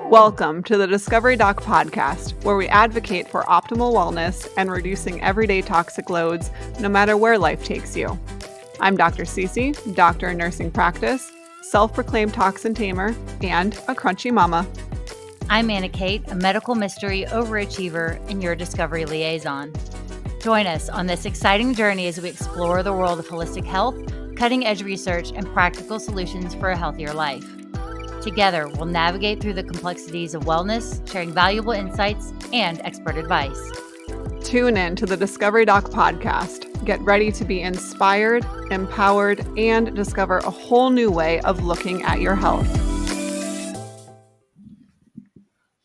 Welcome to the Discovery Doc podcast, where we advocate for optimal wellness and reducing everyday toxic loads, no matter where life takes you. I'm Dr. CeCe, doctor in nursing practice, self-proclaimed toxin tamer, and a crunchy mama. I'm Anna Kate, a medical mystery overachiever and your discovery liaison. Join us on this exciting journey as we explore the world of holistic health, cutting-edge research, and practical solutions for a healthier life. Together, we'll navigate through the complexities of wellness, sharing valuable insights and expert advice. Tune in to the Discovery Doc podcast. Get ready to be inspired, empowered, and discover a whole new way of looking at your health.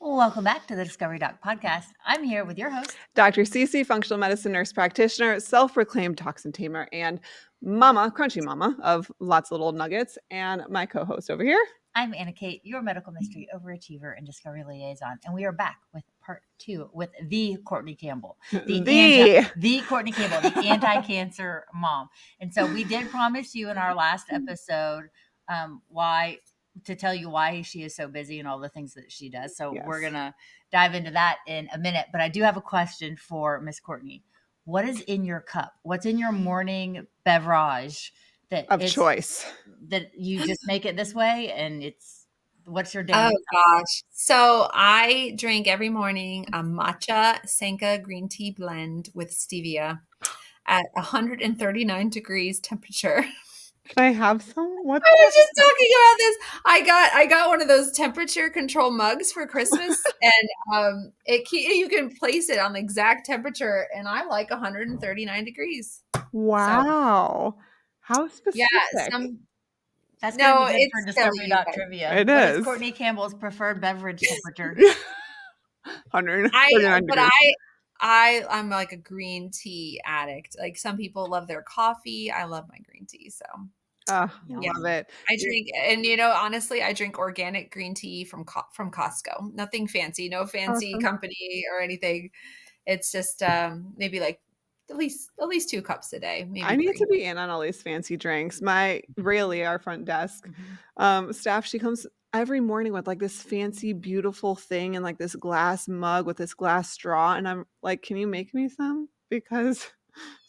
Welcome back to the Discovery Doc podcast. I'm here with your host, Dr. CeCe, functional medicine nurse practitioner, self-proclaimed toxin tamer, and mama, crunchy mama of lots of little nuggets, and my co-host over here. I'm Anna Kate, your medical mystery overachiever and discovery liaison, and we are back with part 2 with the Cortney Campbell, the Cortney Campbell, the anti-cancer mom. And so we did promise you in our last episode to tell you why she is so busy and all the things that she does. So We're gonna dive into that in a minute. But I do have a question for Miss Cortney. What is in your cup? What's in your morning beverage? Choice that you just make it this way, and what's your day? Oh gosh. So I drink every morning a matcha Sanka green tea blend with stevia at 139 degrees temperature. Can I have some? I was just talking about this. I got one of those temperature control mugs for Christmas, and you can place it on the exact temperature, and I like 139 degrees. Wow. So, how specific? Yeah, that's going to be good for Discovery Doc trivia. It is. What is Cortney Campbell's preferred beverage temperature? 139 degrees. I'm like a green tea addict. Like some people love their coffee. I love my green tea. So love it. I drink, and honestly, I drink organic green tea from Costco. Nothing fancy, no fancy company or anything. It's just maybe like at least 2 cups a day. Maybe I need to be in on all these fancy drinks. Rayleigh, our front desk staff, she comes every morning with like this fancy, beautiful thing and like this glass mug with this glass straw. And I'm like, can you make me some? Because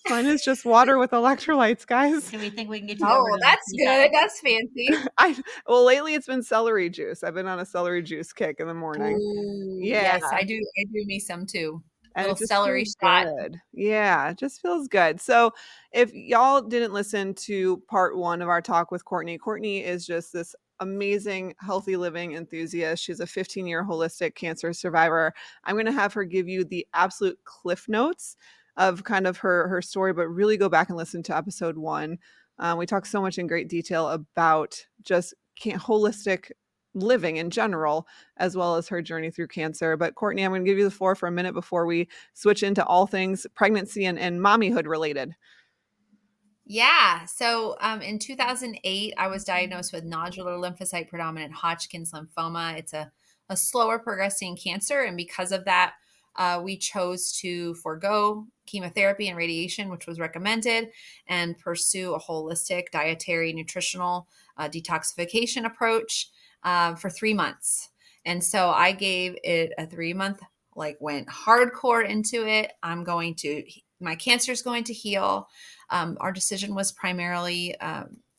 mine is just water with electrolytes, guys. Do we think we can get you? Oh, that's good. That's fancy. Lately it's been celery juice. I've been on a celery juice kick in the morning. Ooh, yes, I do me some too. And little celery shot. Good. Yeah, it just feels good. So if y'all didn't listen to part 1 of our talk with Cortney is just this amazing healthy living enthusiast. She's a 15-year holistic cancer survivor. I'm going to have her give you the absolute cliff notes of kind of her story, but really go back and listen to episode 1. We talk so much in great detail about just holistic living in general, as well as her journey through cancer. But Cortney, I'm going to give you the floor for a minute before we switch into all things pregnancy and mommyhood related. Yeah. So in 2008, I was diagnosed with nodular lymphocyte predominant Hodgkin's lymphoma. It's a slower progressing cancer. And because of that, we chose to forego chemotherapy and radiation, which was recommended, and pursue a holistic dietary, nutritional detoxification approach for 3 months. And so I gave it a 3-month, went hardcore into it. My cancer is going to heal. Our decision was primarily,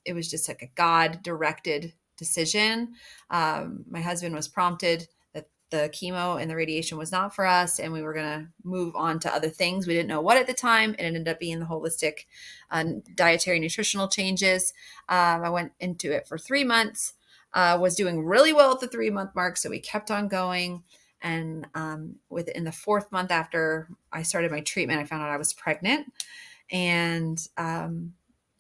it was just like a God-directed decision. My husband was prompted that the chemo and the radiation was not for us, and we were going to move on to other things. We didn't know what at the time. It ended up being the holistic dietary nutritional changes. I went into it for 3 months. Was doing really well at the 3-month mark. So we kept on going. And in the 4th month after I started my treatment, I found out I was pregnant and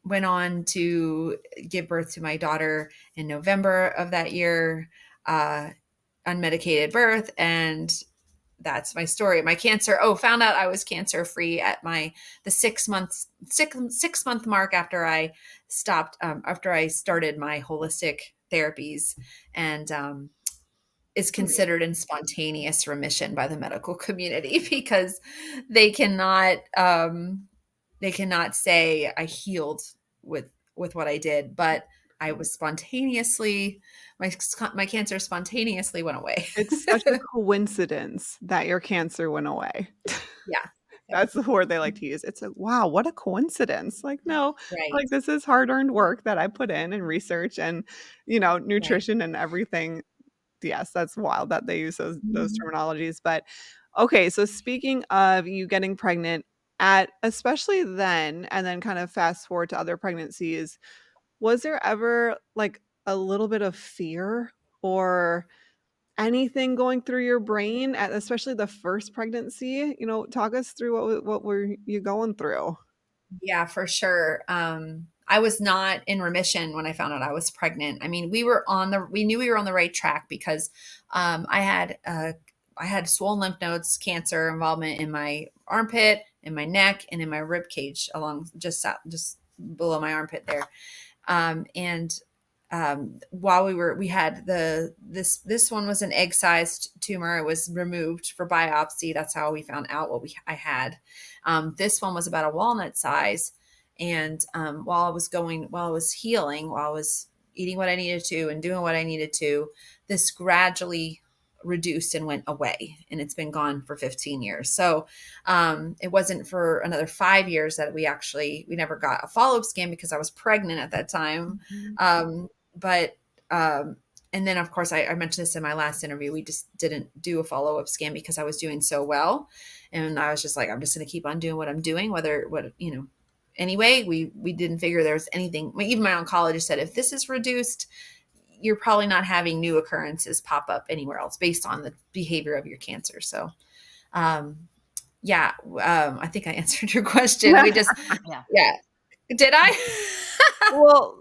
went on to give birth to my daughter in November of that year, unmedicated birth. And that's my story. My cancer. Found out I was cancer free at the 6 month mark after I stopped, after I started my holistic therapies, and is considered in spontaneous remission by the medical community because they cannot say I healed with what I did, but I was spontaneously, my cancer spontaneously went away. It's such a coincidence that your cancer went away. Yeah. That's the word they like to use. It's like, wow, what a coincidence. Like, no, Right. like this is hard-earned work that I put in and research and, Right. nutrition and everything. Yes, that's wild that they use those terminologies. But okay, so speaking of you getting pregnant at especially then, and then kind of fast forward to other pregnancies, was there ever like a little bit of fear or anything going through your brain at especially the first pregnancy? Talk us through what were you going through? Yeah, for sure. I was not in remission when I found out I was pregnant. I mean, we knew we were on the right track because I had swollen lymph nodes, cancer involvement in my armpit, in my neck, and in my rib cage along just below my armpit there. And while we had this one was an egg sized tumor. It was removed for biopsy. That's how we found out I had. This one was about a walnut size. And while I was healing, while I was eating what I needed to and doing what I needed to, this gradually reduced and went away, and it's been gone for 15 years. So it wasn't for another 5 years that we never got a follow-up scan because I was pregnant at that time. Mhm. But and then of course I mentioned this in my last interview. We just didn't do a follow-up scan because I was doing so well, and I was just like, I'm just going to keep on doing what I'm doing, anyway. We didn't figure there was anything. Even my oncologist said, if this is reduced, you're probably not having new occurrences pop up anywhere else based on the behavior of your cancer. So um yeah, I think I answered your question. We just Yeah. Yeah, did I? Well,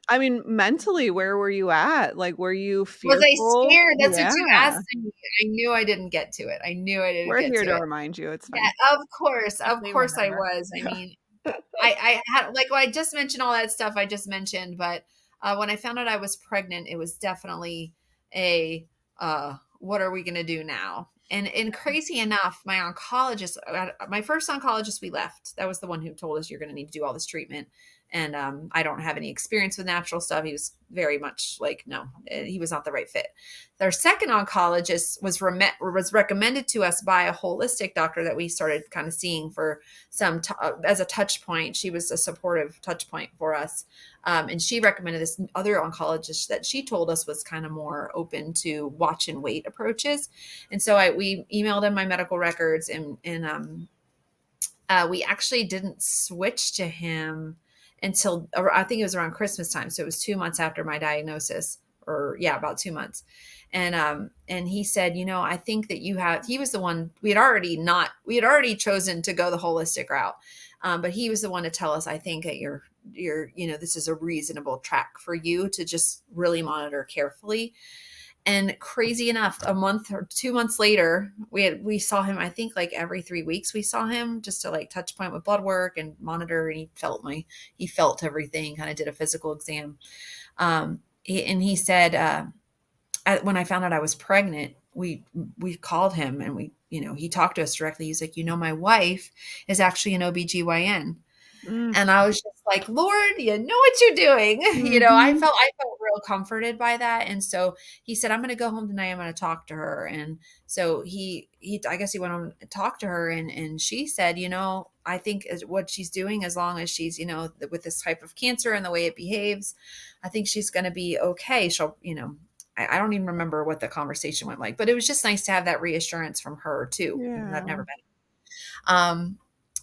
I mean, mentally, where were you at? Like, were you Was I fearful? scared? That's what Yeah. you asked me. I knew I didn't get to it. I knew I didn't We're get here to to it. remind you, it's Yeah, fine. of We course I remember. was. I mean, I had like well, I just mentioned all that stuff I just mentioned, but when I found out I was pregnant, it was definitely what are we going to do now? And crazy enough, my first oncologist, we left. That was the one who told us you're going to need to do all this treatment. And I don't have any experience with natural stuff. He was very much like, no, he was not the right fit. Their second oncologist was recommended to us by a holistic doctor that we started kind of seeing for as a touch point. She was a supportive touch point for us. And she recommended this other oncologist that she told us was kind of more open to watch and wait approaches. And so we emailed him my medical records, and we actually didn't switch to him until I think it was around Christmas time. So it was 2 months after my diagnosis, or yeah, about 2 months. And he said, I think that he was the one. We had already chosen to go the holistic route. But he was the one to tell us, I think that this is a reasonable track for you to just really monitor carefully. And crazy enough, a month or 2 months later, we saw him, I think like every 3 weeks we saw him, just to like touch point with blood work and monitor. And he felt everything, kind of did a physical exam. And he said, when I found out I was pregnant, we called him, and he talked to us directly. He's like, my wife is actually an OBGYN. Mm, And I was just like, Lord, you know what you're doing. I mhm. felt real comforted by that. And so he said, I'm going to go home tonight. I'm going to talk to her. And so I guess he went home and talked to her, and she said, I think what she's doing, as long as she's, with this type of cancer and the way it behaves, I think she's going to be okay. She'll, I don't even remember what the conversation went like, but it was just nice to have that reassurance from her too. I've Yeah. never been.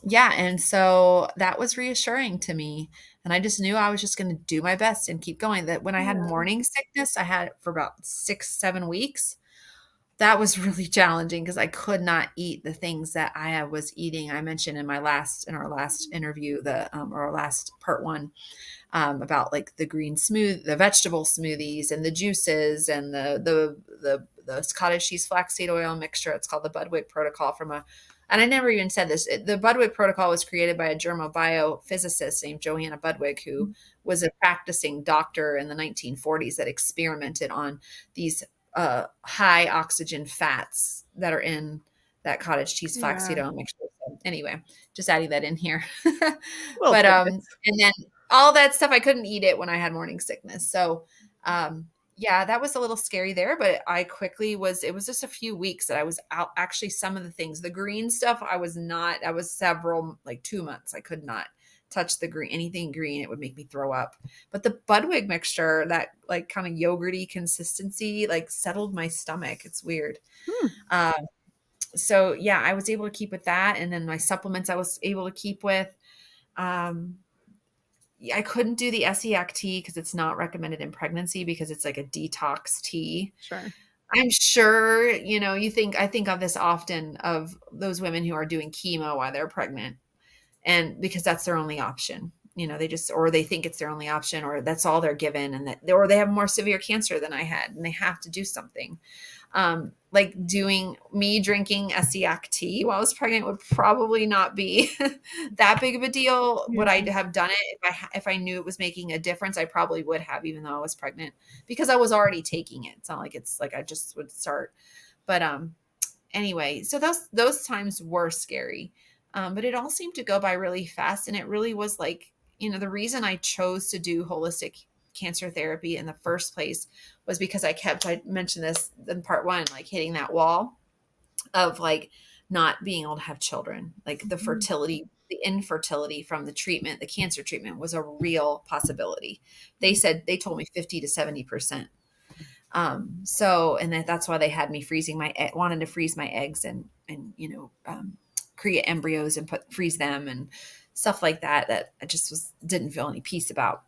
Yeah. And so that was reassuring to me. And I just knew I was just going to do my best and keep going. That when I had Yeah. morning sickness, I had it for about 6, 7 weeks. That was really challenging because I could not eat the things that I was eating. I mentioned in our last interview, or our last part one, about like the the vegetable smoothies and the juices and the cottage cheese flaxseed oil mixture. It's called the Budwig protocol and I never even said this. The Budwig protocol was created by a German biophysicist named Johanna Budwig, who was a practicing doctor in the 1940s that experimented on these high oxygen fats that are in that cottage cheese Yeah. flaxseed oil mixture. So anyway, just adding that in here. Little But tidbits. and then all that stuff. I couldn't eat it when I had morning sickness. So, yeah, that was a little scary there, but I quickly it was just a few weeks that I was out. Actually, some of the things, the green stuff, I was several, like 2 months. I could not touch anything green. It would make me throw up. But the Budwig mixture, that like kind of yogurty consistency, like settled my stomach. It's weird. Hmm. So yeah, I was able to keep with that. And then my supplements I was able to keep with. I couldn't do the Essiac tea because it's not recommended in pregnancy because it's like a detox tea. Sure. I'm sure, I think of this often of those women who are doing chemo while they're pregnant, and because that's their only option. Or they think it's their only option, or that's all they're given, or they have more severe cancer than I had and they have to do something. Like drinking Essiac tea while I was pregnant would probably not be that big of a deal. Yeah. Would I have done it if I knew it was making a difference? I probably would have, even though I was pregnant, because I was already taking it. It's not like it's like I just would start. But anyway, so those times were scary. But it all seemed to go by really fast, and it really was like, the reason I chose to do holistic cancer therapy in the first place was because I mentioned this in part 1, like hitting that wall of like not being able to have children, like the infertility from the treatment, the cancer treatment was a real possibility. They told me 50 to 70%. And that's why they had me wanting to freeze my eggs and create embryos and freeze them and stuff like that I just didn't feel any peace about.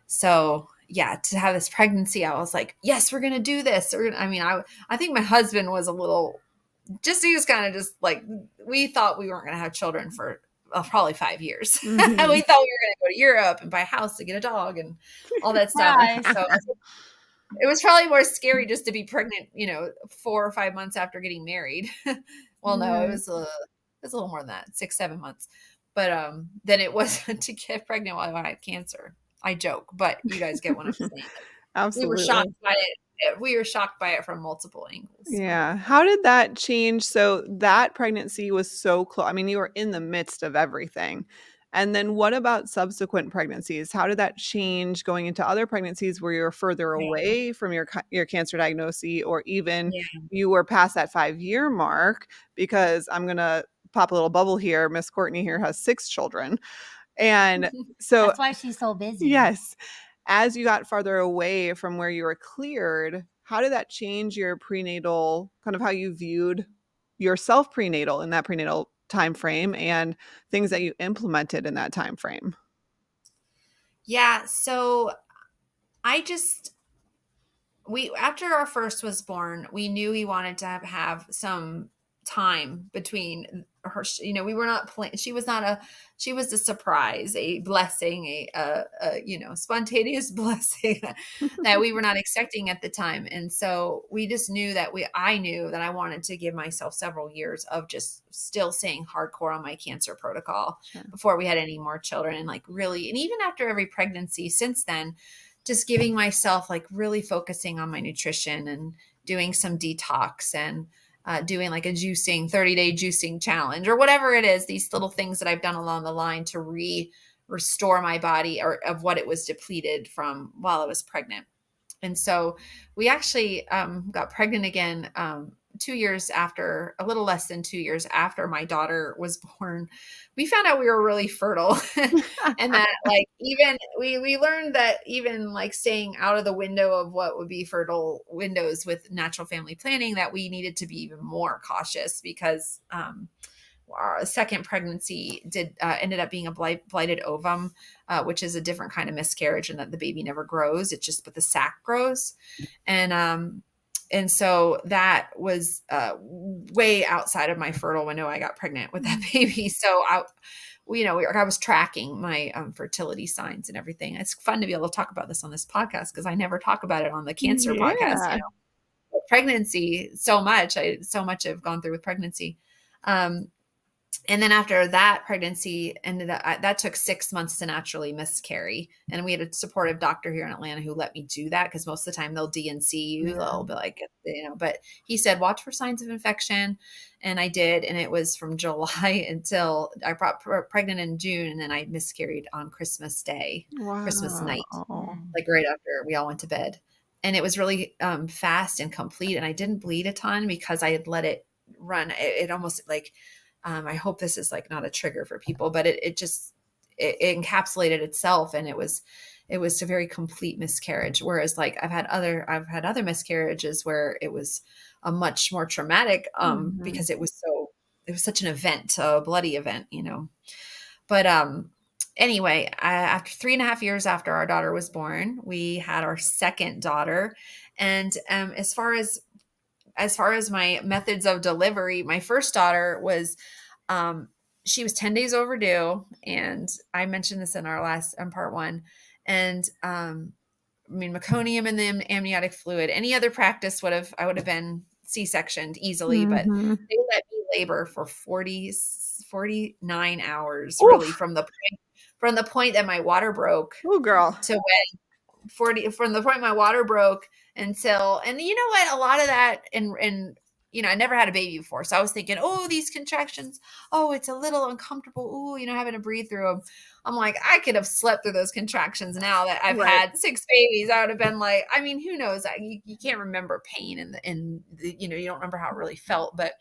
So yeah, to have this pregnancy, I was like, yes, we're going to do this. I think my husband was he was kind of just like, we thought we weren't going to have children for probably 5 years. Mm-hmm. We thought we were going to go to Europe and buy a house to get a dog and all that stuff. So it was probably more scary just to be pregnant, 4 or 5 months after getting married. Well, no, it was a little more than that, 6-7 months. But then it was to get pregnant while I had cancer. I joke, but you guys get what I'm saying. Absolutely. We were shocked by it. We were shocked by it from multiple angles. Yeah. How did that change? So that pregnancy was so close. I mean, you were in the midst of everything. And then what about subsequent pregnancies? How did that change going into other pregnancies where you're further away from your cancer diagnosis, or even you were past that 5-year mark? Because I'm going to pop a little bubble here. Miss Cortney here has 6 children. And so that's why she's so busy. Yes. As you got farther away from where you were cleared, how did that change your prenatal, kind of how you viewed yourself prenatal in that prenatal time frame and things that you implemented in that time frame? Yeah, so after our first was born, we knew we wanted to have some time between her. We were not she was a surprise, a blessing, a spontaneous blessing that we were not expecting at the time. And so we just knew I knew that I wanted to give myself several years of just still staying hardcore on my cancer protocol before we had any more children. And like really, and even after every pregnancy since then, just giving myself like really focusing on my nutrition and doing some detox and doing like a 30-day juicing challenge or whatever it is, these little things that I've done along the line to restore my body of what it was depleted from while I was pregnant. And so we actually got pregnant again 2 years after, a little less than 2 years after my daughter was born. We found out we were really fertile and that like even we learned that even like staying out of the window of what would be fertile windows with natural family planning, that we needed to be even more cautious because our second pregnancy ended up being a blighted ovum, which is a different kind of miscarriage, and that the baby never grows. It's just, but the sac grows. And so that was way outside of my fertile window. I got pregnant with that baby. So I was tracking my fertility signs and everything. It's fun to be able to talk about this on this podcast because I never talk about it on the cancer podcast. Pregnancy so much. So much I've gone through with pregnancy. And then after that pregnancy ended up, that took 6 months to naturally miscarry. And we had a supportive doctor here in Atlanta who let me do that, because most of the time they'll DNC you. Yeah. They'll be like, but he said, watch for signs of infection. And I did. And it was from July until I got pregnant in June. And then I miscarried on Christmas Day, Christmas night, Wow. like right after we all went to bed. And it was really fast and complete. And I didn't bleed a ton because I had let it run. It almost like, I hope this is like not a trigger for people, but it encapsulated itself, and it was a very complete miscarriage. Whereas like I've had other miscarriages where it was a much more traumatic, because it was such an event, a bloody event, But anyway, after 3.5 years after our daughter was born, we had our second daughter, and as far as my methods of delivery, my first daughter was, she was 10 days overdue. And I mentioned this in part one. And, meconium and the amniotic fluid, any other practice I would have been C-sectioned easily, but they let me labor for 49 hours, really, Oof. from the point that my water broke Oh, girl. to from the point my water broke until, and you know what, a lot of that, and I never had a baby before, so I was thinking, oh, these contractions, oh, it's a little uncomfortable, oh, having to breathe through them. I'm like, I could have slept through those contractions. Now that I've Right. had 6 babies, I would have been like, who knows, you can't remember pain, and you don't remember how it really felt, but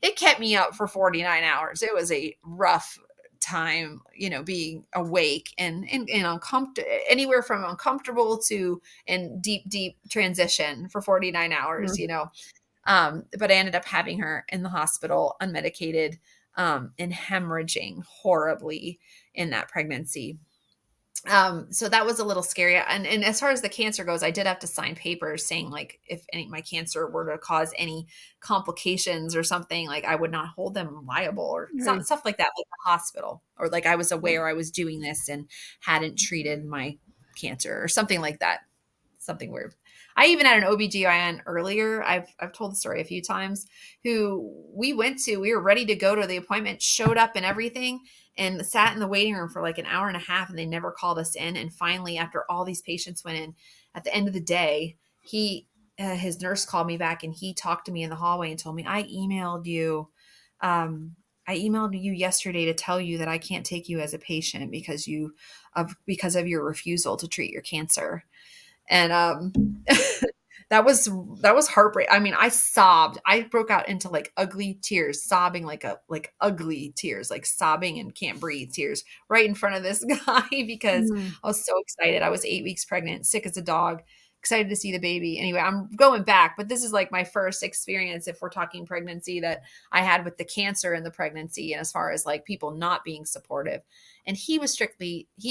it kept me up for 49 hours. It was a rough time, being awake and uncomfortable, anywhere from uncomfortable to in deep transition for 49 hours, but I ended up having her in the hospital unmedicated, and hemorrhaging horribly in that pregnancy. So that was a little scary. And as far as the cancer goes, I did have to sign papers saying, like, if my cancer were to cause any complications or something, like I would not hold them liable, or stuff like that, like the hospital, or like I was aware I was doing this and hadn't treated my cancer or something like that. Something weird. I even had an OBGYN earlier, I've told the story a few times, who we were ready to go to the appointment, showed up and everything, and sat in the waiting room for like an hour and a half, and they never called us in. And finally, after all these patients went in, at the end of the day, his nurse called me back, and he talked to me in the hallway and told me, I emailed you yesterday to tell you that I can't take you as a patient because of your refusal to treat your cancer. And that was heartbreaking. I sobbed. I broke out into like ugly tears, sobbing like ugly tears, like sobbing and can't breathe tears right in front of this guy, because I was so excited. I was 8 weeks pregnant, sick as a dog, excited to see the baby. Anyway, I'm going back, but this is like my first experience, if we're talking pregnancy, that I had with the cancer and the pregnancy, and as far as like people not being supportive. And he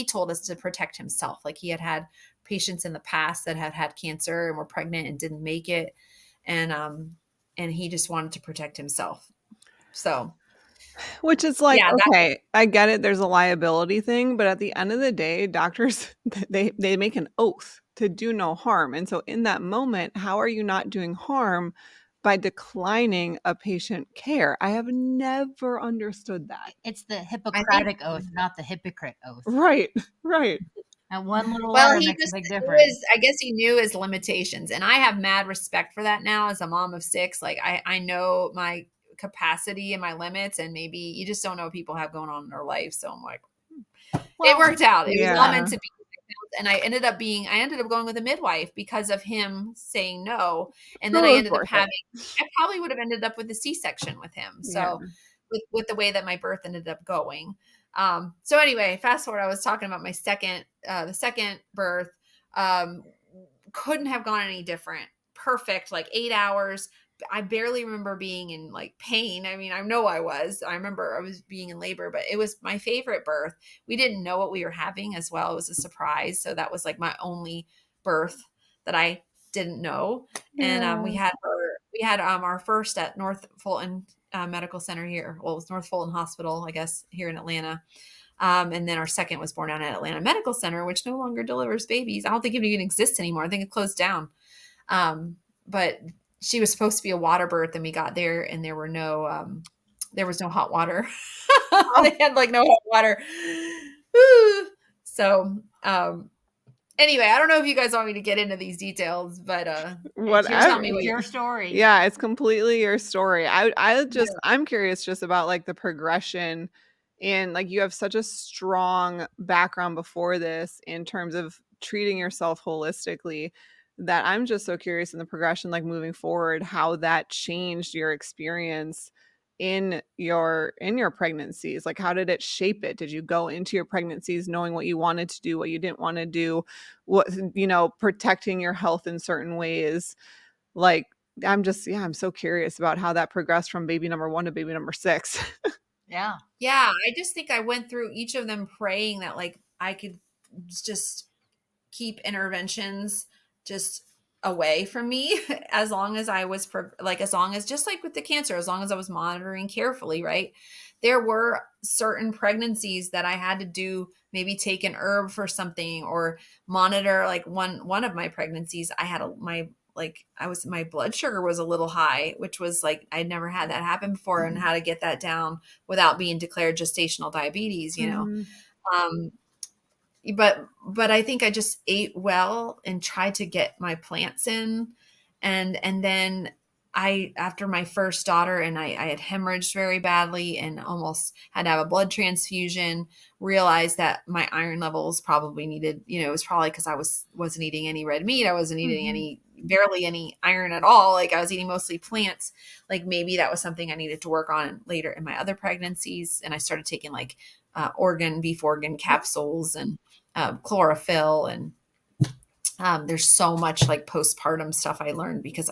told us to protect himself. Like he had patients in the past that had cancer and were pregnant and didn't make it. And he just wanted to protect himself. So, which is like, yeah, okay, I get it. There's a liability thing, but at the end of the day, doctors, they make an oath to do no harm. And so in that moment, how are you not doing harm by declining a patient care? I have never understood that. It's the Hippocratic oath, not the hypocrite oath. Right, right. And one little letter makes a big difference. I guess he knew his limitations, and I have mad respect for that now as a mom of 6. Like I know my capacity and my limits, and maybe you just don't know what people have going on in their life. So I'm like, it worked out. It was all meant to be. And I ended up going with a midwife because of him saying no. And then I probably would have ended up with a C-section with him. So with the way that my birth ended up going. So anyway, fast forward, I was talking about my the second birth, couldn't have gone any different. Perfect. Like 8 hours. I barely remember being in like pain. I know I remember I was being in labor, but it was my favorite birth. We didn't know what we were having as well. It was a surprise. So that was like my only birth that I didn't know. And we had our first at North Fulton Medical Center here. Well, it was North Fulton Hospital, I guess, here in Atlanta. And then our second was born down at Atlanta Medical Center, which no longer delivers babies. I don't think it even exists anymore. I think it closed down. But she was supposed to be a water birth, and we got there and there were no there was no hot water. They had like no hot water. Woo. So, anyway, I don't know if you guys want me to get into these details, but tell Whatever. me what It's you. your story. Yeah, it's completely your story. Yeah. I'm curious just about like the progression, and like you have such a strong background before this in terms of treating yourself holistically, that I'm just so curious in the progression, like moving forward, how that changed your experience in your pregnancies. Like how did it shape it? Did you go into your pregnancies knowing what you wanted to do, what you didn't want to do, what, protecting your health in certain ways? Like, I'm so curious about how that progressed from baby number 1 to baby number 6. Yeah. Yeah, I just think I went through each of them praying that like I could just keep interventions just away from me as long as I was like as long as just like with the cancer, as long as I was monitoring carefully, right? There were certain pregnancies that I had to do, maybe take an herb for something or monitor. Like one of my pregnancies, I had my blood sugar was a little high, which was like I'd never had that happen before, and how to get that down without being declared gestational diabetes, Mhm. um but I think I just ate well and tried to get my plants in. And then I, after my first daughter, and I had hemorrhaged very badly and almost had to have a blood transfusion, realized that my iron levels probably needed, it was probably because wasn't eating any red meat. I wasn't eating Mhm. barely any iron at all. Like I was eating mostly plants. Like maybe that was something I needed to work on later in my other pregnancies. And I started taking like beef organ capsules and chlorophyll, and there's so much like postpartum stuff I learned because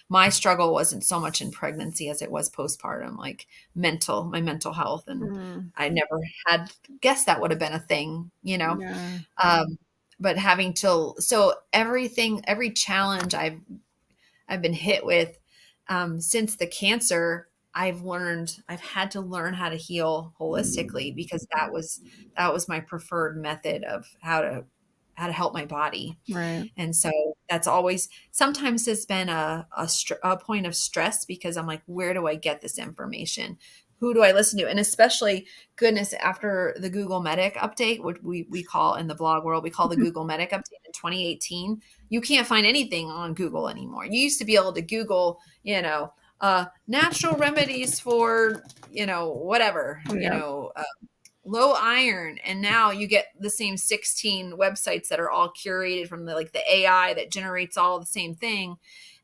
my struggle wasn't so much in pregnancy as it was postpartum, like my mental health. And Mm. I never had guessed that would have been a thing. Yeah. Um, but every challenge I've been hit with since the cancer, I've had to learn how to heal holistically, because that was my preferred method of how to help my body. Right. And so that's always, sometimes it's been a point of stress, because I'm like, where do I get this information? Who do I listen to? And especially, goodness, after the Google Medic update, which we call in the blog world, we call the Google Medic update in 2018, you can't find anything on Google anymore. You used to be able to Google, natural remedies for, whatever, Yeah. low iron, and now you get the same 16 websites that are all curated from the AI that generates all the same thing,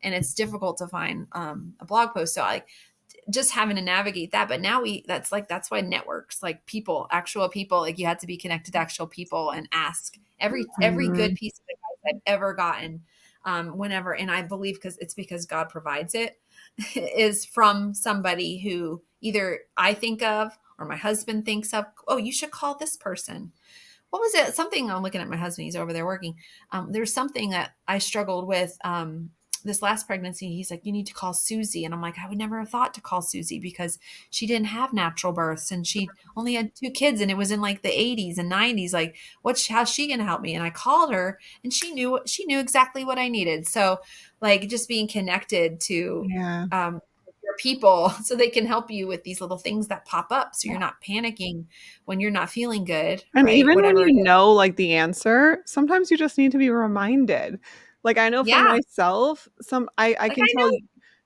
and it's difficult to find a blog post. So I just having to navigate that. But now that's why networks, like actual people, like you have to be connected to actual people and ask every good Mhm. piece of advice I've ever gotten, whenever, and I believe because God provides it, is from somebody who either I think of or my husband thinks of. Oh, you should call this person. What was it? Something, I'm looking at my husband, he's over there working. There's something that I struggled with this last pregnancy. He's like, you need to call Susie. And I'm like, I would never have thought to call Susie, because she didn't have natural births and she only had 2 kids, and it was in like the 80s and 90s. Like, how's she going to help me? And I called her, and she knew exactly what I needed. So like just being connected to Yeah. your people so they can help you with these little things that pop up, so you're not panicking when you're not feeling good, And right? even when Whatever you it is. know, like, the answer, sometimes you just need to be reminded. Like, I know for Yeah, myself, I like can I tell know.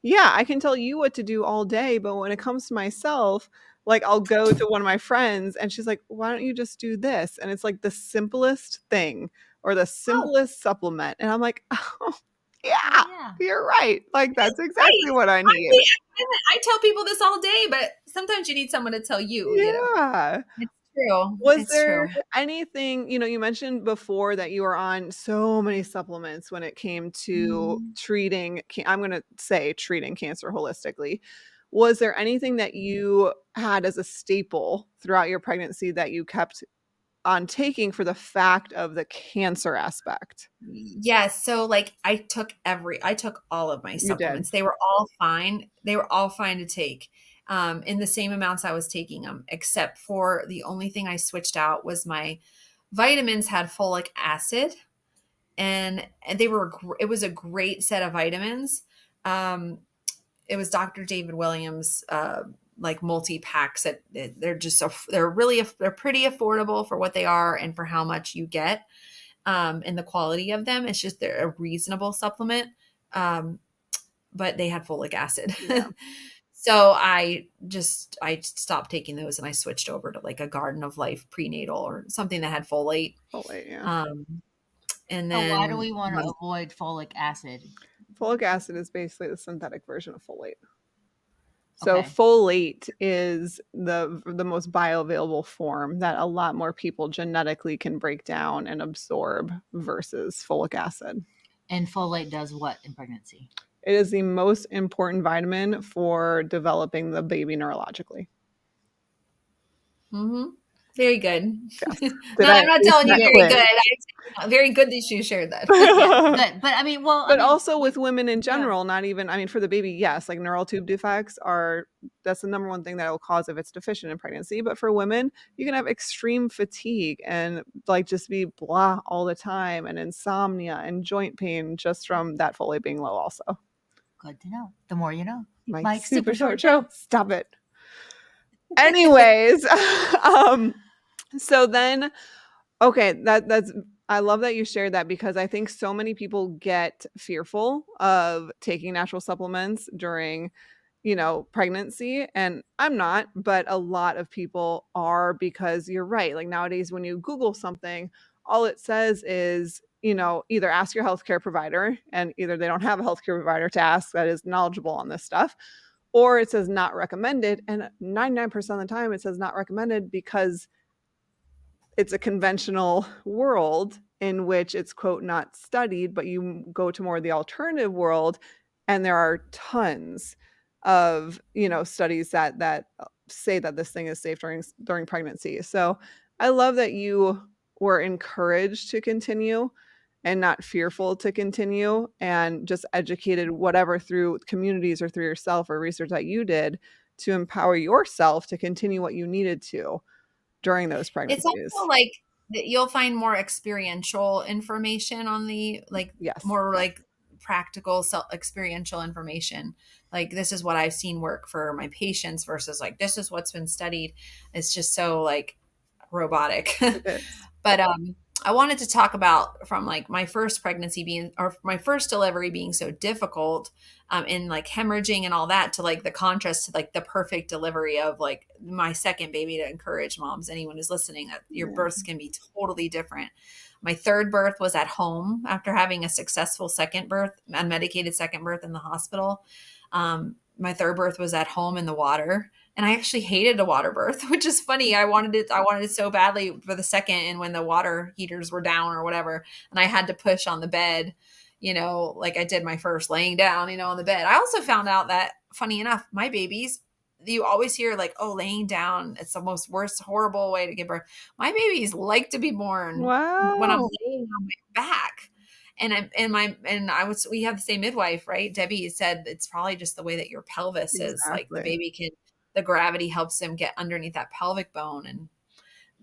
yeah, I can tell you what to do all day, but when it comes to myself, like, I'll go to one of my friends, and she's like, "Why don't you just do this?" And it's, like, the simplest thing or the Oh, simplest supplement, and I'm like, "Oh, yeah, Yeah. you're right." Like, that's exactly right. what I I need. mean, I tell people this all day, but sometimes you need someone to tell you. Yeah. It's true. Was It's there true. anything, you mentioned before that you were on so many supplements when it came to Mhm. treating I'm gonna say treating cancer holistically. Was there anything that you had as a staple throughout your pregnancy that you kept on taking for the fact of the cancer aspect? Yes, so, like, I took all of my You did. supplements. They were all fine. They were all fine to take, in the same amounts I was taking them, except for the only thing I switched out was my vitamins had folic acid, and it was a great set of vitamins. Um, it was Dr. David Williams, like multi-packs that they're just they're pretty affordable for what they are and for how much you get, and the quality of them. It's just they're a reasonable supplement. But they had folic acid. Yeah. So I stopped taking those and I switched over to like a Garden of Life prenatal or something that had folate. Folate, yeah. And So then why do we want to avoid folic acid? Folic acid is basically the synthetic version of folate. So Okay. folate is the most bioavailable form that a lot more people genetically can break down and absorb versus folic acid. And folate does what in pregnancy? It is the most important vitamin for developing the baby neurologically. Very good. Yes. I'm not telling you very quiz? good. Very good that you shared that. Yeah, good. But I mean, well, but also with women in general, not even, I mean, for the baby, yes, like neural tube defects that's the number one thing that will cause if it's deficient in pregnancy. But for women, you can have extreme fatigue and like just be blah all the time and insomnia and joint pain just from that folate being low also. Good to know. The more you know. Mike's super short show. Stop it. Anyways, so then, okay, that's I love that you shared that because I think so many people get fearful of taking natural supplements during, pregnancy, and I'm not, but a lot of people are because you're right. Like nowadays, when you Google something, all it says is, either ask your healthcare provider, and either they don't have a healthcare provider to ask that is knowledgeable on this stuff, or it says not recommended. And 99% of the time it says not recommended because it's a conventional world in which it's, quote, not studied, but you go to more of the alternative world and there are tons of, studies that say that this thing is safe during pregnancy. So I love that you were encouraged to continue and not fearful to continue and just educated whatever through communities or through yourself or research that you did to empower yourself to continue what you needed to during those pregnancies. It's also like you'll find more experiential information on the yes, more like practical experiential information. Like this is what I've seen work for my patients versus like this is what's been studied. It's just so like robotic. But I wanted to talk about from like my first pregnancy being, or my first delivery being so difficult, and like hemorrhaging and all that, to like the contrast to like the perfect delivery of like my second baby, to encourage moms, anyone who's listening, that your births can be totally different. My third birth was at home after having a successful second birth, unmedicated second birth in the hospital. My third birth was at home in the water. And I actually hated a water birth, which is funny. I wanted it so badly for the second. And when the water heaters were down or whatever, and I had to push on the bed, like I did my first laying down, on the bed. I also found out that, funny enough, my babies, you always hear like, oh, laying down, it's the most worst, horrible way to give birth. My babies like to be born when I'm laying on my back. We have the same midwife, right? Debbie said it's probably just the way that your pelvis is, like the baby the gravity helps them get underneath that pelvic bone.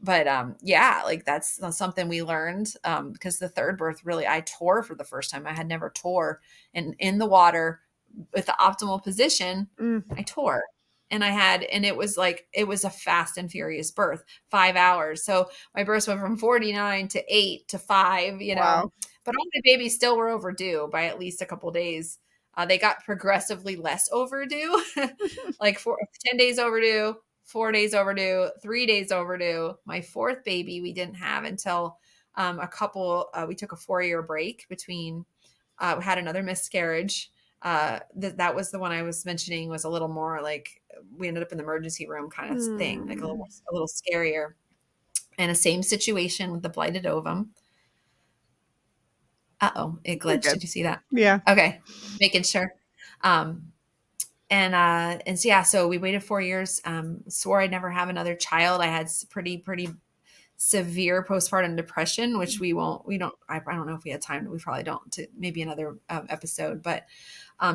But like that's something we learned, because the third birth, really, I tore for the first time. I had never tore, and in the water with the optimal position, I tore. And it was a fast and furious birth, 5 hours. So my births went from 49 to 8 to 5, Wow. But all my babies still were overdue by at least a couple of days. They got progressively less overdue, like 10 days overdue, 4 days overdue, 3 days overdue. My fourth baby we didn't have until we took a 4-year break between, we had another miscarriage. That was the one I was mentioning, was a little more like we ended up in the emergency room kind of thing, like a little scarier. And the same situation with the blighted ovum. It glitched. Did you see that? Yeah. Okay. Making sure. So we waited 4 years, swore I'd never have another child. I had pretty severe postpartum depression, which I don't know if we had time. We probably don't, to maybe another episode, but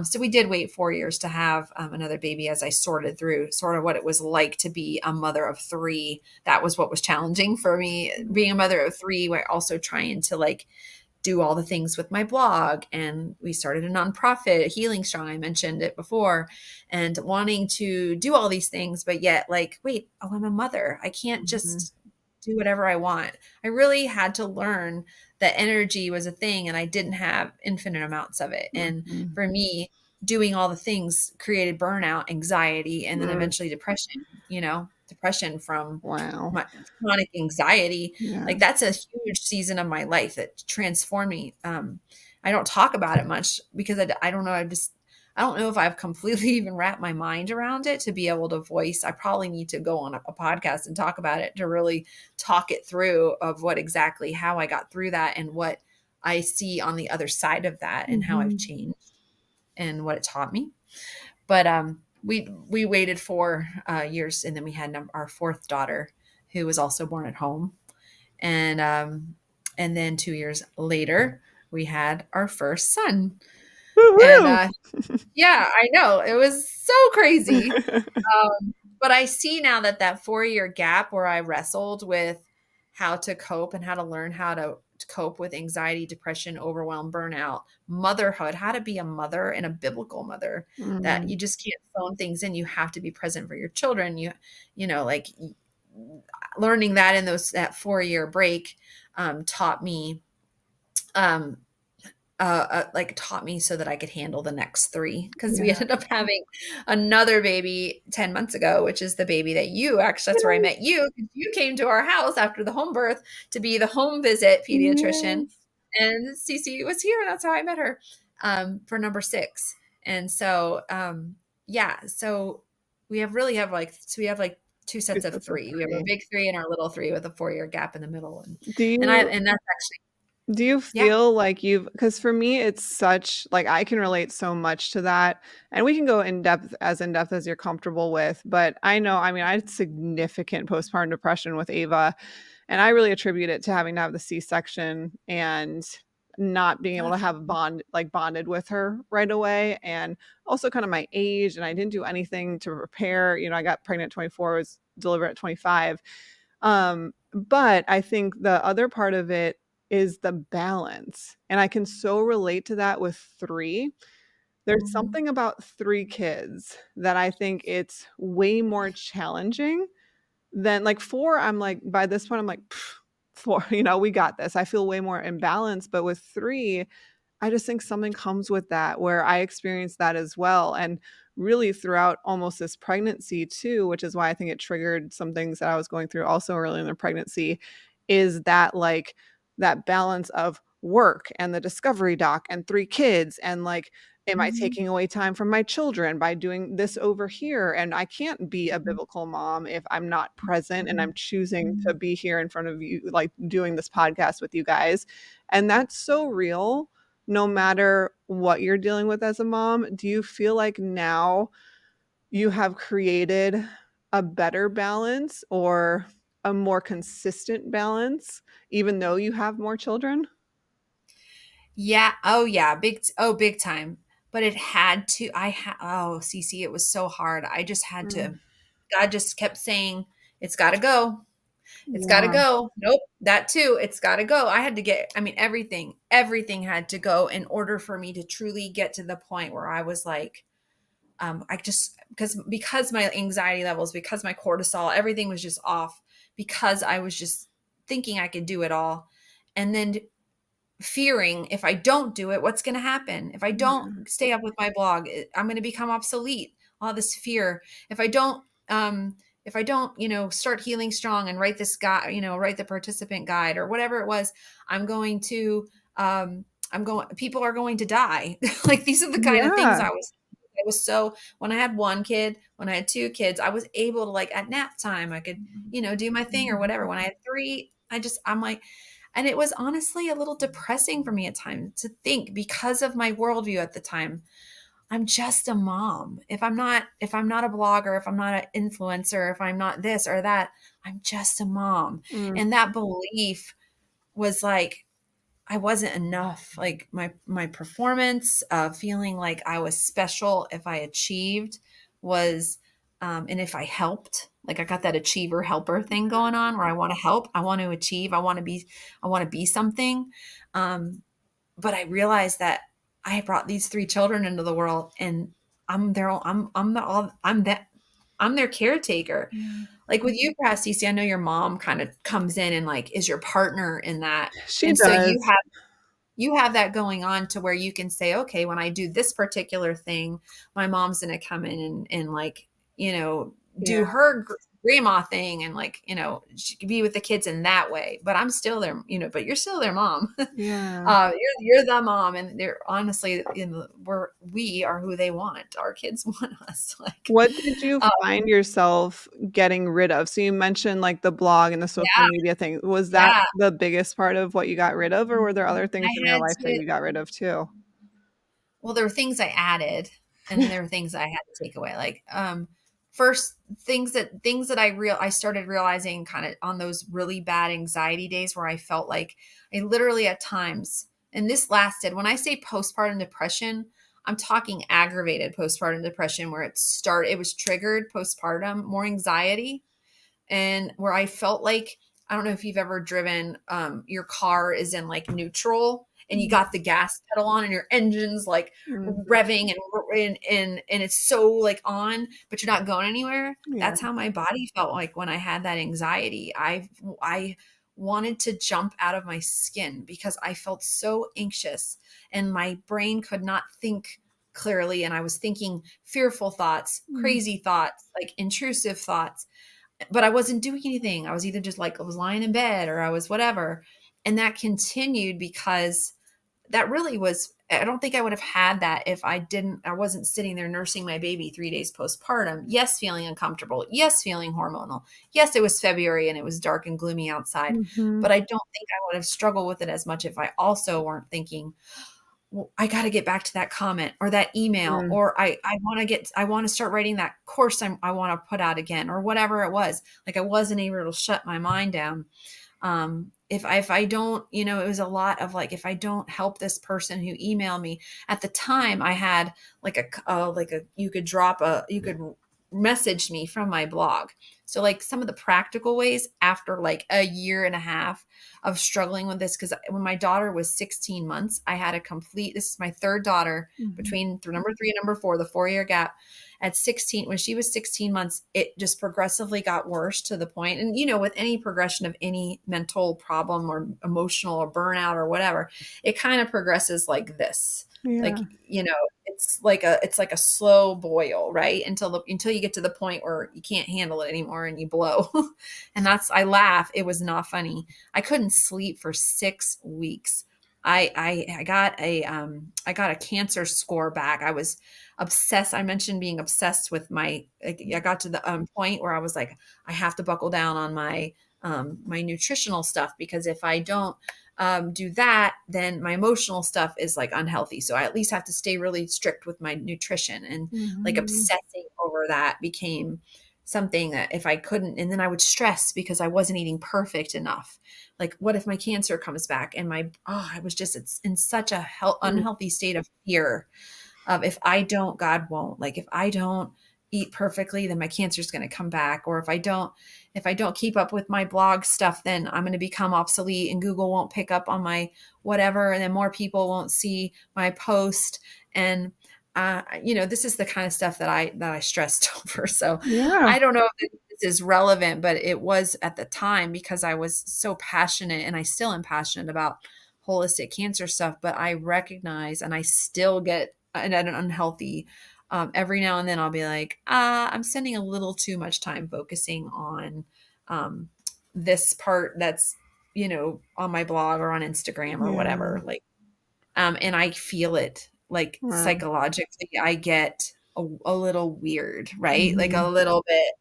so we did wait 4 years to have another baby as I sorted through sort of what it was like to be a mother of 3. That was what was challenging for me, being a mother of 3. We're also trying to like do all the things with my blog, and we started a nonprofit, Healing Strong. I mentioned it before, and wanting to do all these things, but yet like, wait, oh, I'm a mother. I can't just do whatever I want. I really had to learn that energy was a thing and I didn't have infinite amounts of it. And for me, doing all the things created burnout, anxiety, and then eventually depression from Wow. my chronic anxiety. Yeah. Like that's a huge season of my life that transformed me. I don't talk about it much because I don't know. I don't know if I've completely even wrapped my mind around it to be able to voice. I probably need to go on a podcast and talk about it to really talk it through of what exactly how I got through that and what I see on the other side of that and how I've changed and what it taught me. But we waited 4 years, and then we had our fourth daughter, who was also born at home, and then 2 years later we had our first son. Woo-woo! And yeah, I know it was so crazy. But I see now that 4-year gap where I wrestled with how to cope and how to learn how to cope with anxiety, depression, overwhelm, burnout, motherhood, how to be a mother and a biblical mother, that you just can't phone things in. You have to be present for your children. Like learning that in that 4-year break taught me taught me so that I could handle the next 3, because we ended up having another baby 10 months ago, which is the baby that that's where I met you. You came to our house after the home birth to be the home visit pediatrician, and CeCe was here, and that's how I met her for number 6. And so, so we have 2 sets of 3. We have a big 3 and our little 3 with a 4-year gap in the middle. And that's actually. Do you feel like because for me, it's such, like, I can relate so much to that, and we can go in depth as you're comfortable with, but I know, I mean, I had significant postpartum depression with Ava, and I really attribute it to having to have the C-section and not being able to have bonded with her right away, and also kind of my age, and I didn't do anything to prepare. I got pregnant at 24, was delivered at 25. But I think the other part of it is the balance. And I can so relate to that with 3. There's something about 3 kids that I think it's way more challenging than like 4. I'm like, by this point, I'm like, 4, we got this. I feel way more imbalanced. But with 3, I just think something comes with that where I experienced that as well. And really throughout almost this pregnancy too, which is why I think it triggered some things that I was going through also early in the pregnancy, is that like that balance of work and the discovery doc and 3 kids and like, am I taking away time from my children by doing this over here? And I can't be a biblical mom if I'm not present and I'm choosing to be here in front of you, like doing this podcast with you guys. And that's so real. No matter what you're dealing with as a mom, do you feel like now you have created a better balance or a more consistent balance, even though you have more children? Yeah. Oh, yeah. Big time. But it had to, CeCe, it was so hard. I just had to, God just kept saying, it's got to go. It's got to go. Nope. That too. It's got to go. I had to everything had to go in order for me to truly get to the point where I was like, I just, because my anxiety levels, because my cortisol, everything was just off, because I was just thinking I could do it all. And then fearing, if I don't do it, what's going to happen? If I don't stay up with my blog, I'm going to become obsolete. All this fear. If I don't, start Healing Strong and write this guide, write the participant guide or whatever it was, people are going to die. Like these are the kind of things when I had 1 kid, when I had 2 kids, I was able to, like, at nap time, I could, do my thing or whatever. When I had 3, I'm like, and it was honestly a little depressing for me at times to think, because of my worldview at the time, I'm just a mom. If I'm not a blogger, if I'm not an influencer, if I'm not this or that, I'm just a mom. And that belief was like, I wasn't enough. Like my performance, feeling like I was special if I achieved was, and if I helped, like I got that achiever helper thing going on where I want to help, I want to achieve, I want to be something. but I realized that I brought these 3 children into the world, and I'm their I'm their caretaker. Yeah. Like with you, perhaps, CeCe, I know your mom kind of comes in and like is your partner in that. She And so does. you have that going on to where you can say, okay, when I do this particular thing, my mom's going to come in and like, Yeah. do her grandma thing and like, she could be with the kids in that way, but I'm still their, but you're still their mom. Yeah. You're the mom, and they're honestly, we are who they want. Our kids want us. Like, What did you uh, find yourself getting rid of? So you mentioned, like, the blog and the social yeah, media thing. Was that yeah. the biggest part of what you got rid of, or were there other things I in your had life that to. you got rid of too? Well, there were things I added, and then there were things I had to take away. Like, first things that I started realizing kind of on those really bad anxiety days where I felt like I literally at times, and this lasted, when I say postpartum depression, I'm talking aggravated postpartum depression where it was triggered postpartum, more anxiety, and where I felt like, I don't know if you've ever driven, your car is in like neutral and you got the gas pedal on and your engine's like Mhm. revving and it's so like on, but you're not going anywhere. Yeah. That's how my body felt like when I had that anxiety. I wanted to jump out of my skin because I felt so anxious and my brain could not think clearly, and I was thinking fearful thoughts, Mm. crazy thoughts, like intrusive thoughts, but I wasn't doing anything. I was either just like, I was lying in bed or I was whatever. And that continued because that really was, I don't think I would have had that if I wasn't sitting there nursing my baby 3 days postpartum. Yes, feeling uncomfortable. Yes, feeling hormonal. Yes, it was February and it was dark and gloomy outside, Mhm. but I don't think I would have struggled with it as much if I also weren't thinking, well, I got to get back to that comment or that email, Mm. or I want to start writing that course I want to put out again, or whatever it was. Like I wasn't able to shut my mind down. If I don't, it was a lot of like, if I don't help this person who emailed me at the time, I had like you could message me from my blog. So like some of the practical ways after like a year and a half of struggling with this, because when my daughter was 16 months, I had this is my third daughter Mhm. between number 3 and number 4, the 4-year gap. At 16, when she was 16 months, it just progressively got worse to the point, and with any progression of any mental problem or emotional or burnout or whatever, it kind of progresses like this. Like, Yeah. it's like a slow boil, right? Until you get to the point where you can't handle it anymore and you blow. And I laugh. It was not funny. I couldn't sleep for 6 weeks. I got a cancer score back. I was obsessed. I mentioned being obsessed with I got to the point where I was like, I have to buckle down on my nutritional stuff, because if I don't do that, then my emotional stuff is like unhealthy. So I at least have to stay really strict with my nutrition, and like Mhm. obsessing over that became something that if I couldn't, and then I would stress because I wasn't eating perfect enough. Like, what if my cancer comes back? And I was just in such a Mm. unhealthy state of fear of, if I don't, God won't. Like, if I don't eat perfectly, then my cancer is going to come back. Or if I don't keep up with my blog stuff, then I'm going to become obsolete and Google won't pick up on my whatever. And then more people won't see my post. And, this is the kind of stuff that I stressed over. So Yeah. I don't know if this is relevant, but it was at the time because I was so passionate, and I still am passionate about holistic cancer stuff. But I recognize, and I still get at an unhealthy, every now and then I'll be like, I'm spending a little too much time focusing on um, this part that's, on my blog or on Instagram or Yeah. whatever. Like, and I feel it, like, Wow. psychologically, I get a little weird, right? Like a Mhm. little bit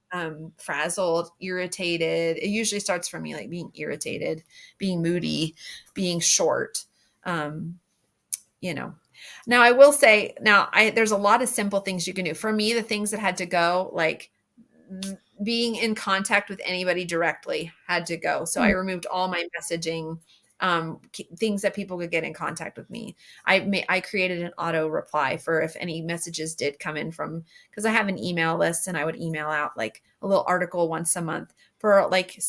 frazzled, irritated. It usually starts for me like being irritated, being moody, being short. Um, you know. Now I will say, there's a lot of simple things you can do. For me, the things that had to go, like being in contact with anybody directly, had to go. So I Mm. removed all my messaging, things that people could get in contact with me. I created an auto reply for if any messages did come in from, because I have an email list, and I would email out like a little article once a month for like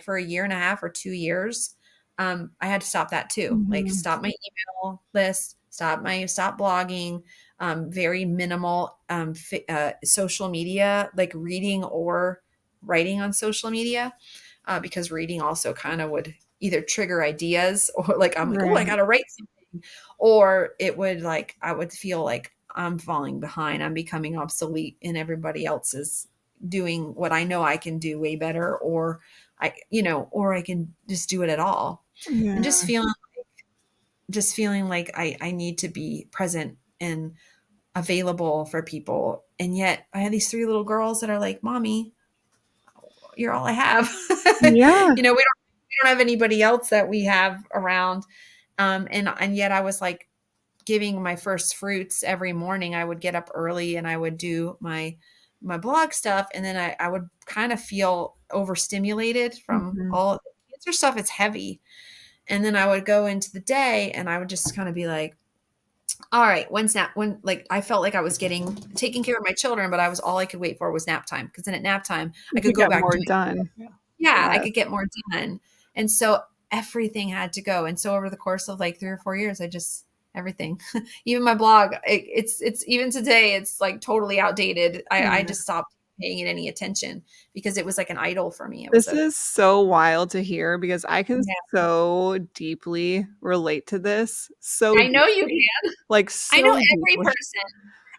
for a year and a half or 2 years. I had to stop that too. Like Mhm. stop my email list, stop blogging, very minimal social media, like reading or writing on social media, because reading also kind of would either trigger ideas or like I'm like, oh, I Right. gotta write something, or it would like I would feel like I'm falling behind, I'm becoming obsolete, and everybody else is doing what I know I can do way better, or or I can just do it at all, and Yeah. just feeling like I need to be present and available for people. And yet I have these three little girls that are like, Mommy, you're all I have. Yeah. We don't have anybody else that we have around. And yet I was like giving my first fruits every morning. I would get up early and I would do my blog stuff. And then I would kind of feel overstimulated from Mhm. all the cancer stuff. It's heavy. And then I would go into the day and I would just kind of be like, all right, when like I felt like I was getting taking care of my children, but all I could wait for was nap time. Cause then at nap time, I You could could go get back more doing, done. yeah, I Yes. could get more done. And so everything had to go. And so over the course of like 3 or 4 years, everything, even my blog, it's even today, it's like totally outdated. I Yeah. just stopped paying it any attention because it was like an idol for me. It was This a, is so wild to hear because I can yeah, so deeply relate to this. So I know you deeply. can. Like, I know so every deeply. person,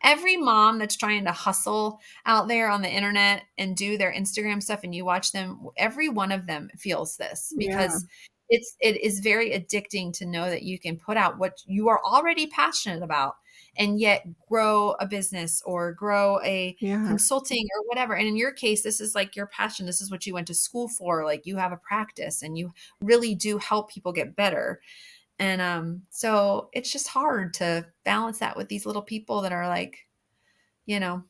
every mom that's trying to hustle out there on the internet and do their Instagram stuff and you watch them, every one of them feels this Yeah. because it is very addicting to know that you can put out what you are already passionate about and yet grow a business or grow a Yeah. consulting or whatever. And in your case, this is like your passion. This is what you went to school for. Like you have a practice and you really do help people get better. And so it's just hard to balance that with these little people that are like, you know,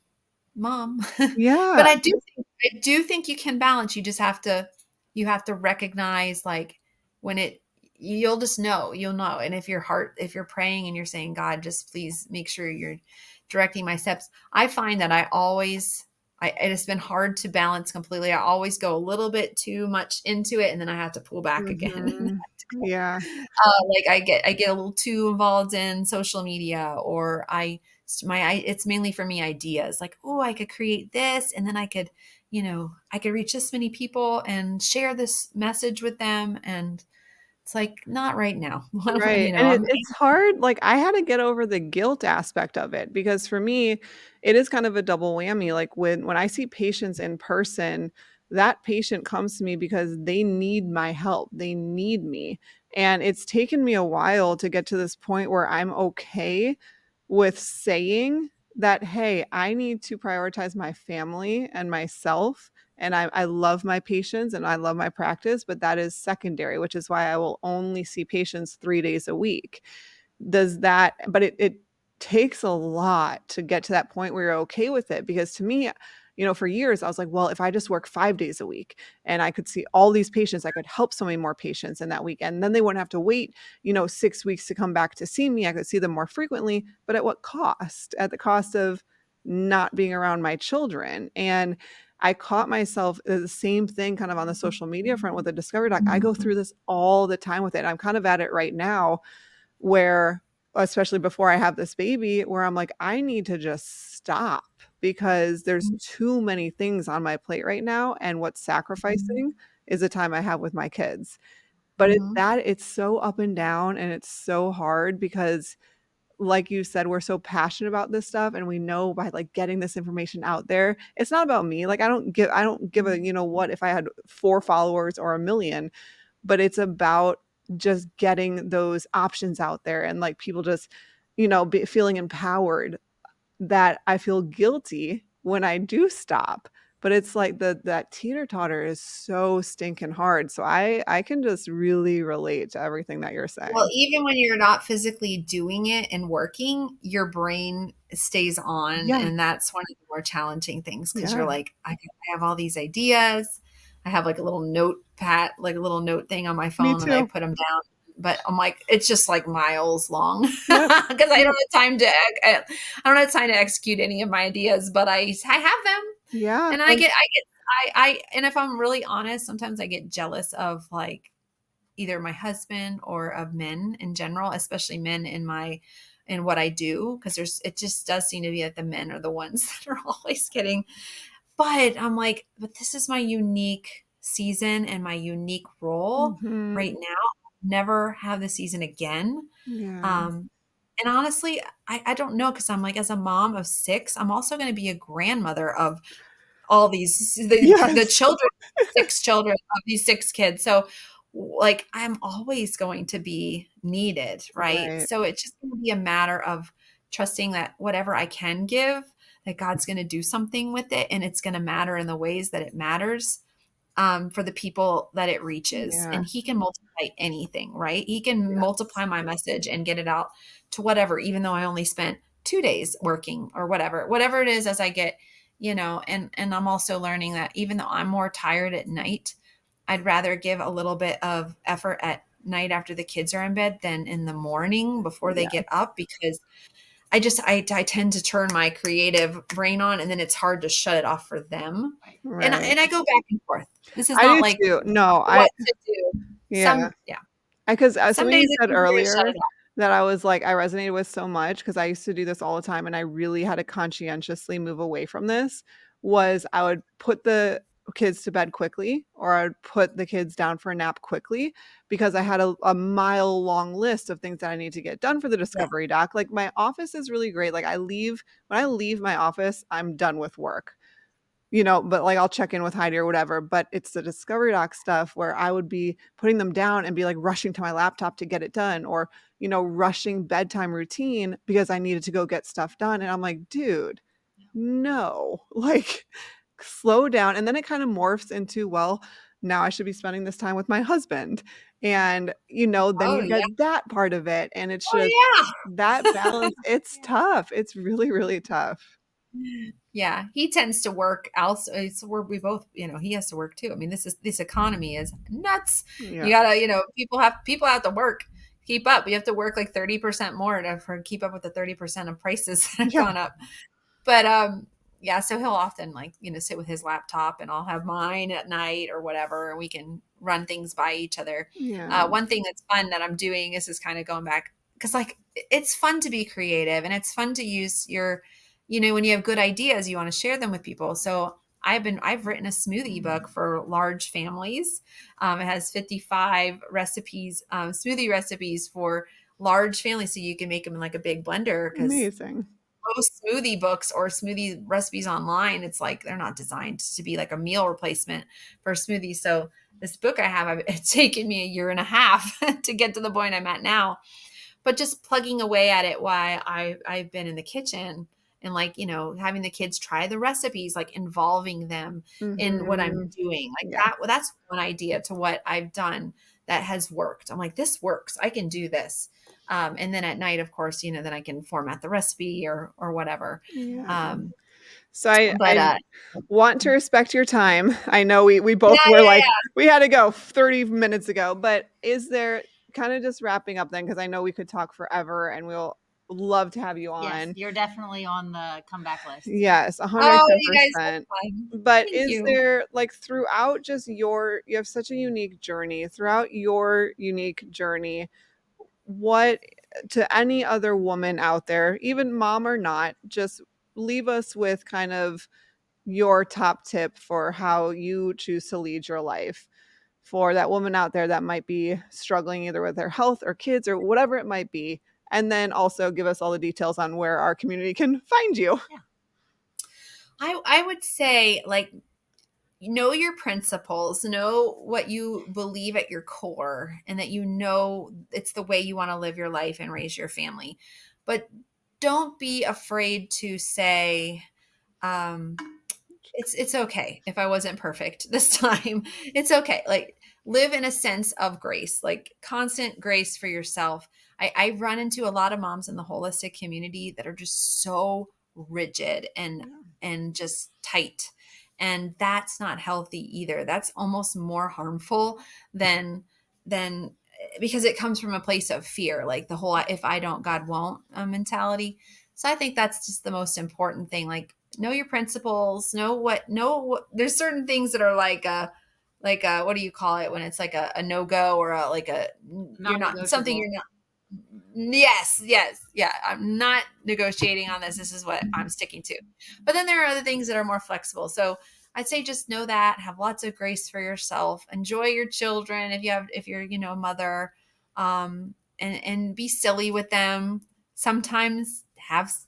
mom. Yeah. But I do think you can balance. You have to recognize like when you'll just know, you'll know. And if you're praying and you're saying, God, just please make sure you're directing my steps. I find that it has been hard to balance completely. I always go a little bit too much into it and then I have to pull back again. Mhm. Yeah. Like I get a little too involved in social media, or it's mainly for me ideas like, oh, I could create this and then I could reach this many people and share this message with them. And it's like, not right now. Right, and it's hard, like, I had to get over the guilt aspect of it because for me, it is kind of a double whammy, like, when I see patients in person, that patient comes to me because they need my help, they need me, and it's taken me a while to get to this point where I'm okay with saying that, "Hey, I need to prioritize my family and myself, and I love my patients and I love my practice, but that is secondary, which is why I will only see patients 3 days a week." Does that but it takes a lot to get to that point where you're okay with it because to me, for years, I was like, "Well, if I just work 5 days a week and I could see all these patients, I could help so many more patients in that week, and then they wouldn't have to wait, 6 weeks to come back to see me. I could see them more frequently, but at what cost? At the cost of not being around my children." And I caught myself the same thing kind of on the social media front with the Discovery Doc. I go through this all the time with it. I'm kind of at it right now where especially before I have this baby, where I'm like, I need to just stop because there's too many things on my plate right now, and what's sacrificing is the time I have with my kids. But Mhm. it's so up and down, and it's so hard because like you said, we're so passionate about this stuff and we know by like getting this information out there, it's not about me. Like I don't give a, what if I had 4 followers or a million, but it's about just getting those options out there and like people just, feeling empowered that I feel guilty when I do stop. But it's like that teeter-totter is so stinking hard. So I can just really relate to everything that you're Well, saying. even when you're not physically doing it and working, your brain stays on. Yeah. And that's one of the more challenging things because you're Yeah. like, I have all these ideas. I have like a little notepad, like a little note thing on my Me phone and I too. put them down. But I'm like, it's just like miles long Yep. because I don't Yep. have time to, I don't have time to execute any of my ideas, but I have them. Yeah. And And and if I'm really honest, sometimes I get jealous of like, either my husband or of men in general, especially men in what I do. Cause it just does seem to be like the men are the ones that are always getting, but I'm like, but this is my unique season and my unique role Mhm. right now. Never have the season again. Yeah. Um, and honestly, I don't know, because I'm like, as a mom of six, I'm also going to be a grandmother of all these the Yes. children, six children of these six kids. So like I'm always going to be needed, right? Right. So it's just going to be a matter of trusting that whatever I can give, that God's going to do something with it, and it's going to matter in the ways that it matters, for the people that it reaches. Yeah. And he can multiply anything, right? He can Yes. multiply my message and get it out to whatever, even though I only spent 2 days working or whatever it is, as I get, and I'm also learning that even though I'm more tired at night, I'd rather give a little bit of effort at night after the kids are in bed than in the morning before they Yeah. get up, because I tend to turn my creative brain on, and then it's hard to shut it off for them. And Right. I go back and forth. This is I not do like too. No, what to do. yeah. Yeah. Because Some something days you it's said easier to shut earlier it off. that I was like, I resonated with so much because I used to do this all the time and I really had to conscientiously move away from this, was I would put the kids to bed quickly or I would put the kids down for a nap quickly because I had a mile long list of things that I need to get done for the Yeah. discovery doc. Like my office is really great. Like when I leave my office, I'm done with work. But like I'll check in with Heidi or whatever. But it's the Discovery Doc stuff where I would be putting them down and be like rushing to my laptop to get it done, or, rushing bedtime routine because I needed to go get stuff done. And I'm like, dude, no, like slow down. And then it kind of morphs into, well, now I should be spending this time with my husband. And, then Oh, you yeah. get that part of it. And it's just Oh, that balance. It's tough. It's really, really tough. yeah. Yeah. He tends to work also. It's where we both, he has to work too. I mean, this economy is nuts. You Yeah. gotta, people have to work, keep up. You have to work like 30% more keep up with the 30% of prices that have Yeah. gone up. But yeah, so he'll often like, sit with his laptop, and I'll have mine at night or whatever, and we can run things by each other. Yeah. One thing that's fun that I'm doing is kind of going back, because like it's fun to be creative, and it's fun to use when you have good ideas, you want to share them with people. So I've written a smoothie book for large families. It has 55 recipes, smoothie recipes for large families, so you can make them in like a big blender, because Amazing. most smoothie books or smoothie recipes online, it's like they're not designed to be like a meal replacement for smoothies. So this book I have, it's taken me a year and a half to get to the point I'm at now. But just plugging away at it while I've been in the kitchen, and like, having the kids try the recipes, like involving them in what I'm Mhm. doing. Like Yeah. that's one idea to what I've done that has worked. I'm like, this works. I can do this. And then at night, of course, then I can format the recipe or whatever. Yeah. Um, So I but I want to respect your time. I know we both yeah, were yeah, like, yeah. we had to go 30 minutes ago, but is there, kind of just wrapping up then, because I know we could talk forever and we'll love to have you Yes, on. you're definitely on the comeback list. Yes, Oh, you guys are 110%. fun. But Thank is you. there, like, throughout just you have such a unique journey, throughout your unique journey, what, to any other woman out there, even mom or not, just leave us with kind of your top tip for how you choose to lead your life for that woman out there that might be struggling either with their health or kids or whatever it might be. And then also give us all the details on where our community can find you. I would say, like, know your principles, know what you believe at your core, and that it's the way you want to live your life and raise your family. But don't be afraid to say, um, it's okay if I wasn't perfect this time. It's okay. Like, live in a sense of grace, like constant grace for yourself. I run into a lot of moms in the holistic community that are just so rigid and just tight. And that's not healthy either. That's almost more harmful than because it comes from a place of fear, like the whole "if I don't, God won't" mentality. So I think that's just the most important thing. Like, know your principles, know what there's certain things that are what do you call it when it's like a no-go or you're not something you're not. Yes. Yeah. I'm not negotiating on this. This is what I'm sticking to. But then there are other things that are more flexible. So I'd say just know that, have lots of grace for yourself, enjoy your children if you're, a mother, and be silly with them. Sometimes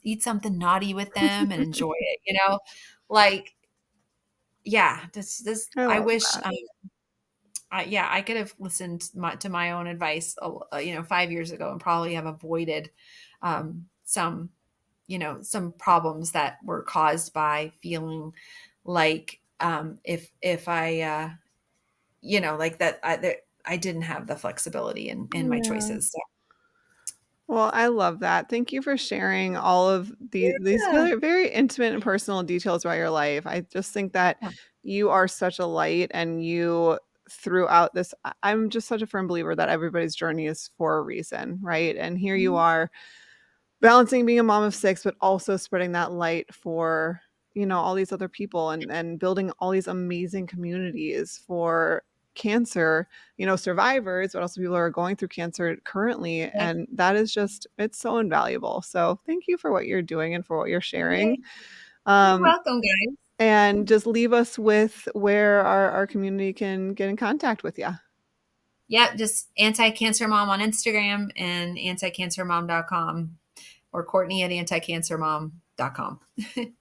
eat something naughty with them and enjoy it, I wish, I could have listened to my own advice, 5 years ago and probably have avoided some problems that were caused by feeling like if I, that I didn't have the flexibility in my choices. So. Well, I love that. Thank you for sharing all of these very, very intimate and personal details about your life. I just think that you are such a light, and you throughout this, I'm just such a firm believer that everybody's journey is for a reason, right? And here you are balancing being a mom of 6, but also spreading that light for, all these other people, and building all these amazing communities for cancer, survivors, but also people who are going through cancer currently. Yeah. And that is it's so invaluable. So thank you for what you're doing and for what you're sharing. You're welcome, guys. And just leave us with where our community can get in contact with you. Yeah, just Anti-Cancer Mom on Instagram and anticancermom.com, or Cortney at anticancermom.com.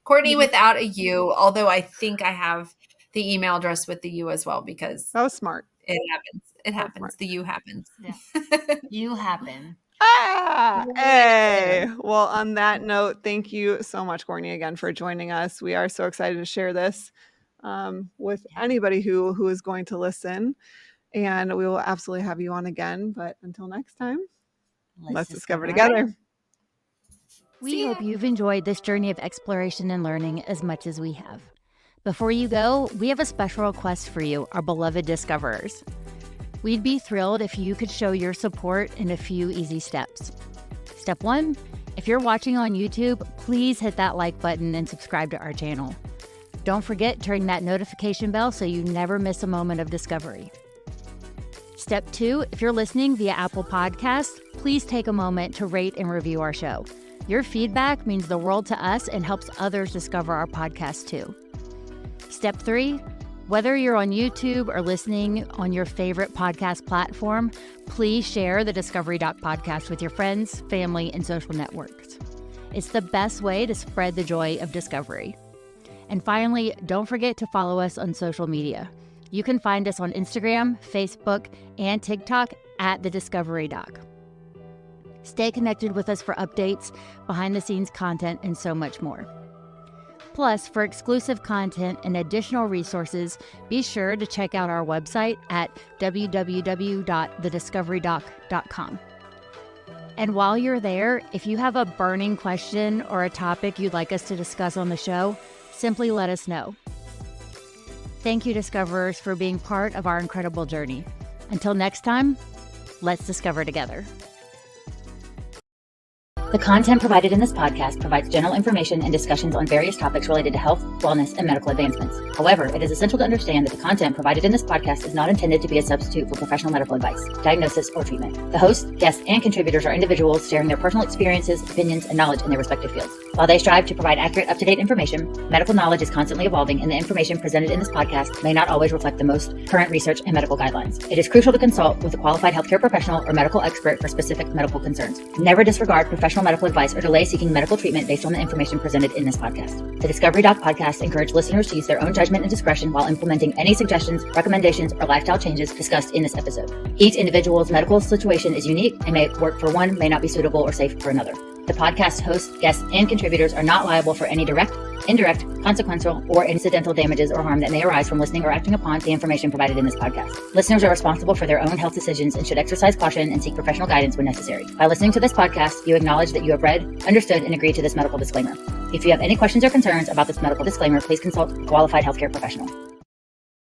Cortney without a U, although I think I have the email address with the U as well, because that was smart. It happens. It happens. Smart. The U happens. Yeah. You happen. Hey. Well, on that note, thank you so much, Cortney, again for joining us. We are so excited to share this with anybody who is going to listen, and we will absolutely have you on again. But until next time, let's discover together. We hope you've enjoyed this journey of exploration and learning as much as we have. Before you go, we have a special request for you, our beloved discoverers. We'd be thrilled if you could show your support in a few easy steps. Step 1, if you're watching on YouTube, please hit that like button and subscribe to our channel. Don't forget to ring that notification bell so you never miss a moment of discovery. Step 2, if you're listening via Apple Podcasts, please take a moment to rate and review our show. Your feedback means the world to us and helps others discover our podcast too. Step 3, whether you're on YouTube or listening on your favorite podcast platform, please share the Discovery Doc podcast with your friends, family, and social networks. It's the best way to spread the joy of discovery. And finally, don't forget to follow us on social media. You can find us on Instagram, Facebook, and TikTok at The Discovery Doc. Stay connected with us for updates, behind-the-scenes content, and so much more. Plus, for exclusive content and additional resources, be sure to check out our website at www.thediscoverydoc.com. And while you're there, if you have a burning question or a topic you'd like us to discuss on the show, simply let us know. Thank you, Discoverers, for being part of our incredible journey. Until next time, let's discover together. The content provided in this podcast provides general information and discussions on various topics related to health, wellness, and medical advancements. However, it is essential to understand that the content provided in this podcast is not intended to be a substitute for professional medical advice, diagnosis, or treatment. The hosts, guests, and contributors are individuals sharing their personal experiences, opinions, and knowledge in their respective fields. While they strive to provide accurate, up-to-date information, medical knowledge is constantly evolving, and the information presented in this podcast may not always reflect the most current research and medical guidelines. It is crucial to consult with a qualified healthcare professional or medical expert for specific medical concerns. Never disregard professional medical advice or delay seeking medical treatment based on the information presented in this podcast. The Discovery Doc podcast encourages listeners to use their own judgment and discretion while implementing any suggestions, recommendations, or lifestyle changes discussed in this episode. Each individual's medical situation is unique and may work for one, may not be suitable or safe for another. The podcast hosts, guests, and contributors are not liable for any direct, indirect, consequential, or incidental damages or harm that may arise from listening or acting upon the information provided in this podcast. Listeners are responsible for their own health decisions and should exercise caution and seek professional guidance when necessary. By listening to this podcast, you acknowledge that you have read, understood, and agreed to this medical disclaimer. If you have any questions or concerns about this medical disclaimer, please consult a qualified healthcare professional.